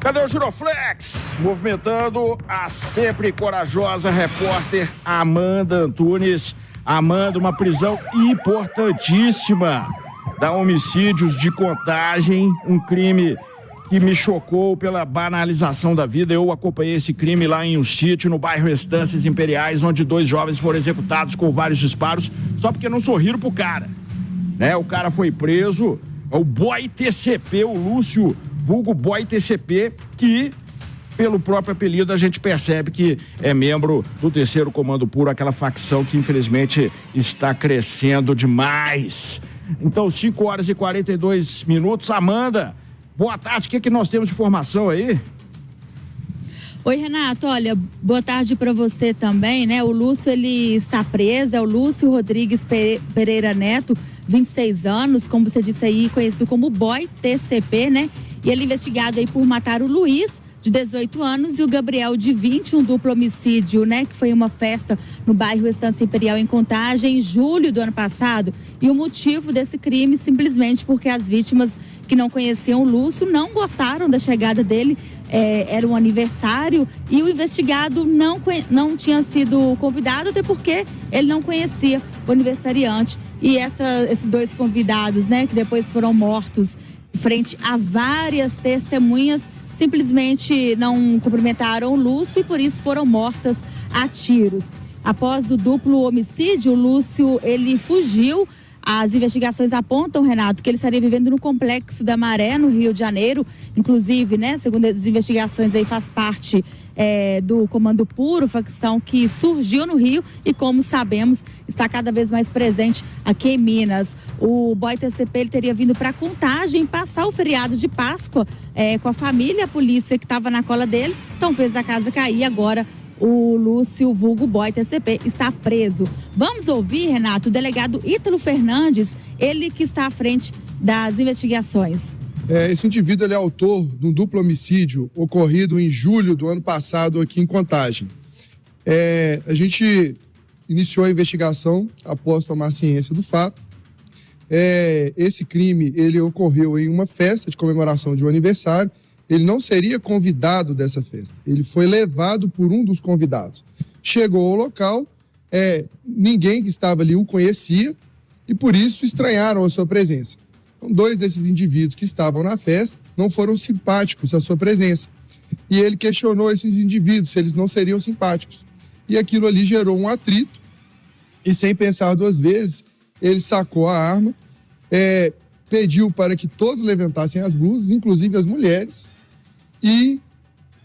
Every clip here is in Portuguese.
Cadê o Giroflex? Movimentando a sempre corajosa repórter Amanda Antunes. Amanda, uma prisão importantíssima da homicídios de Contagem, um crime que me chocou pela banalização da vida. Eu acompanhei esse crime lá em um sítio, no bairro Estâncias Imperiais, onde 2 jovens foram executados com vários disparos, só porque não sorriram pro cara. O cara foi preso, o Boy TCP, o Lúcio, vulgo Boy TCP, que, pelo próprio apelido, a gente percebe que é membro do 3º Comando Puro, aquela facção que, infelizmente, está crescendo demais. Então, 5h42. Amanda, boa tarde, o que nós temos de informação aí? Oi, Renato, olha, boa tarde para você também, né? O Lúcio, ele está preso, é o Lúcio Rodrigues Pereira Neto, 26 anos, como você disse aí, conhecido como Boy TCP, né? E ele é investigado aí por matar o Luiz, de 18 anos, e o Gabriel, de 20, um duplo homicídio, né? Que foi uma festa no bairro Estância Imperial, em Contagem, em julho do ano passado. E o motivo desse crime, simplesmente porque as vítimas que não conheciam o Lúcio não gostaram da chegada dele. Era um aniversário e o investigado não tinha sido convidado, até porque ele não conhecia o aniversariante. E esses 2 convidados, né? Que depois foram mortos frente a várias testemunhas, simplesmente não cumprimentaram o Lúcio e por isso foram mortas a tiros. Após o duplo homicídio, o Lúcio, ele fugiu. As investigações apontam, Renato, que ele estaria vivendo no Complexo da Maré, no Rio de Janeiro. Inclusive, né, segundo as investigações, aí faz parte do Comando Puro, facção que surgiu no Rio e, como sabemos, está cada vez mais presente aqui em Minas. O Boy TCP, ele teria vindo para Contagem passar o feriado de Páscoa com a família, a polícia que estava na cola dele, então fez a casa cair. Agora o Lúcio, vulgo Boy TCP, está preso. Vamos ouvir, Renato, o delegado Ítalo Fernandes, ele que está à frente das investigações. Esse indivíduo, ele é autor de um duplo homicídio ocorrido em julho do ano passado aqui em Contagem. A gente iniciou a investigação após tomar ciência do fato. Esse crime, ele ocorreu em uma festa de comemoração de um aniversário. Ele não seria convidado dessa festa. Ele foi levado por um dos convidados. Chegou ao local, ninguém que estava ali o conhecia e por isso estranharam a sua presença. Então, 2 desses indivíduos que estavam na festa não foram simpáticos à sua presença. E ele questionou esses indivíduos se eles não seriam simpáticos. E aquilo ali gerou um atrito e, sem pensar 2 vezes, ele sacou a arma, pediu para que todos levantassem as blusas, inclusive as mulheres, e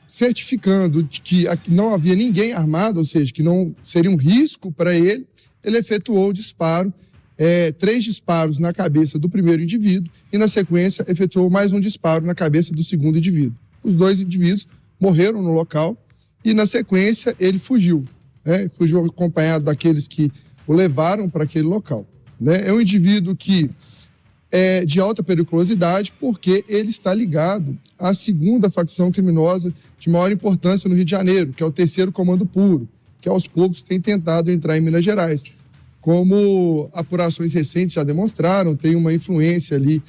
certificando de que não havia ninguém armado, ou seja, que não seria um risco para ele, ele efetuou o disparo, 3 disparos na cabeça do primeiro indivíduo e, na sequência, efetuou mais um disparo na cabeça do segundo indivíduo. Os 2 indivíduos morreram no local e, na sequência, ele fugiu. Fugiu acompanhado daqueles que o levaram para aquele local. É um indivíduo que é de alta periculosidade porque ele está ligado à 2ª facção criminosa de maior importância no Rio de Janeiro, que é o 3º Comando Puro, que aos poucos tem tentado entrar em Minas Gerais. Como apurações recentes já demonstraram, tem uma influência ali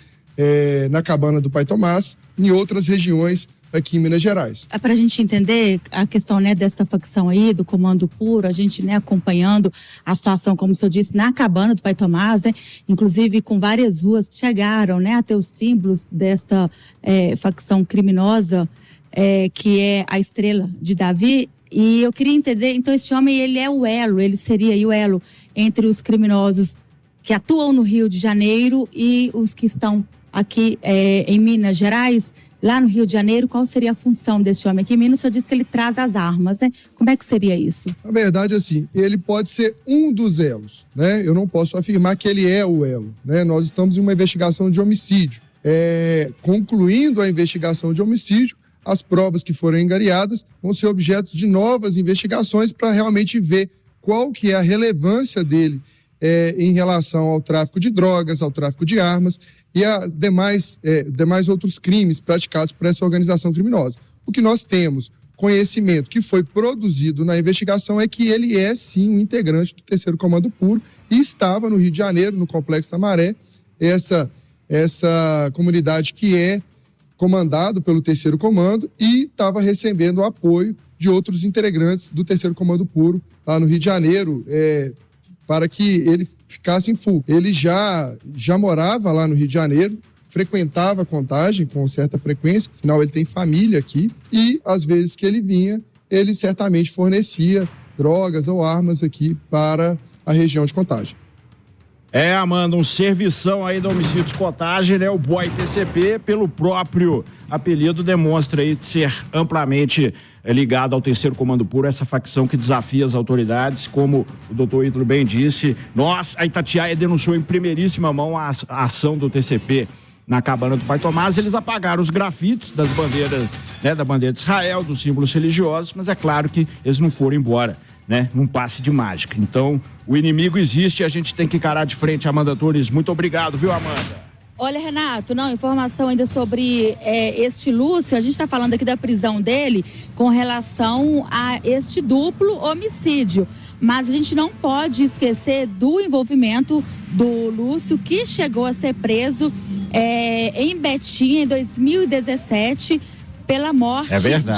na Cabana do Pai Tomás e em outras regiões aqui em Minas Gerais. Para a gente entender a questão, né, desta facção aí, do Comando Puro, a gente, né, acompanhando a situação, como o senhor disse, na Cabana do Pai Tomás, né, inclusive com várias ruas que chegaram, né, a ter os símbolos desta facção criminosa, que é a Estrela de Davi. E eu queria entender, então esse homem, ele é o elo, ele seria aí o elo entre os criminosos que atuam no Rio de Janeiro e os que estão aqui em Minas Gerais. Lá no Rio de Janeiro, qual seria a função desse homem aqui em Minas? O senhor disse que ele traz as armas, né? Como é que seria isso? Na verdade, assim, ele pode ser um dos elos, né? Eu não posso afirmar que ele é o elo, né? Nós estamos em uma investigação de homicídio. Concluindo a investigação de homicídio, as provas que foram angariadas vão ser objetos de novas investigações para realmente ver qual que é a relevância dele em relação ao tráfico de drogas, ao tráfico de armas e a demais outros crimes praticados por essa organização criminosa. O que nós temos conhecimento que foi produzido na investigação é que ele é, sim, um integrante do 3º Comando Puro e estava no Rio de Janeiro, no Complexo da Maré, essa comunidade que é comandado pelo Terceiro Comando e estava recebendo o apoio de outros integrantes do Terceiro Comando Puro lá no Rio de Janeiro, para que ele ficasse em fuga. Ele já morava lá no Rio de Janeiro, frequentava a Contagem com certa frequência, afinal ele tem família aqui, e às vezes que ele vinha, ele certamente fornecia drogas ou armas aqui para a região de Contagem. Amanda, um servição aí do Homicídios Contagem, né? O Boy TCP, pelo próprio apelido, demonstra aí ser amplamente ligado ao Terceiro Comando Puro, essa facção que desafia as autoridades, como o doutor Ítalo bem disse. A Itatiaia denunciou em primeiríssima mão a ação do TCP na cabana do Pai Tomás. Eles apagaram os grafites das bandeiras, né? Da bandeira de Israel, dos símbolos religiosos, mas é claro que eles não foram embora, né? Num passe de mágica. Então, o inimigo existe e a gente tem que encarar de frente. Amanda Antunes, muito obrigado, viu, Amanda? Olha, Renato, informação ainda sobre este Lúcio. A gente está falando aqui da prisão dele com relação a este duplo homicídio. Mas a gente não pode esquecer do envolvimento do Lúcio, que chegou a ser preso em Betim em 2017, pela morte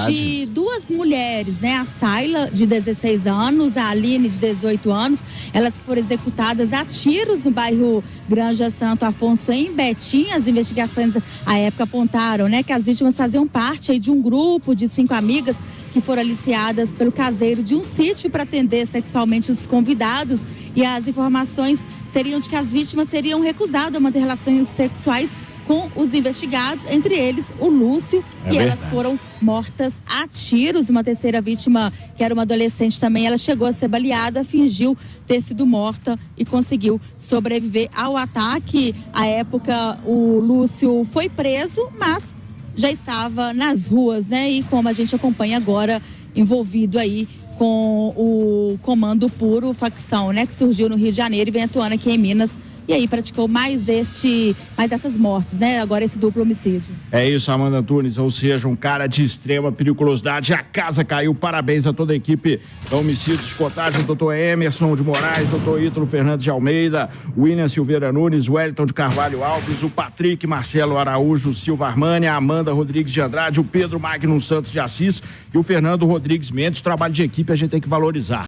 de duas mulheres, né? A Sayla, de 16 anos, a Aline, de 18 anos, elas que foram executadas a tiros no bairro Granja Santo Afonso, em Betim. As investigações à época apontaram, né, que as vítimas faziam parte aí de um grupo de 5 amigas que foram aliciadas pelo caseiro de um sítio para atender sexualmente os convidados, e as informações seriam de que as vítimas teriam recusado a manter relações sexuais com os investigados, entre eles o Lúcio, e elas foram mortas a tiros. Uma terceira vítima, que era uma adolescente também, ela chegou a ser baleada, fingiu ter sido morta e conseguiu sobreviver ao ataque. À época, o Lúcio foi preso, mas já estava nas ruas, né? E como a gente acompanha agora, envolvido aí com o Comando Puro, facção, né? Que surgiu no Rio de Janeiro e vem atuando aqui em Minas. E aí praticou mais essas mortes, né? Agora esse duplo homicídio. É isso, Amanda Antunes, ou seja, um cara de extrema periculosidade. A casa caiu. Parabéns a toda a equipe da Homicídios de Contagem, doutor Emerson de Moraes, doutor Ítalo Fernandes de Almeida, William Silveira Nunes, Wellington de Carvalho Alves, o Patrick Marcelo Araújo Silva Armani, a Amanda Rodrigues de Andrade, o Pedro Magno Santos de Assis e o Fernando Rodrigues Mendes. Trabalho de equipe a gente tem que valorizar.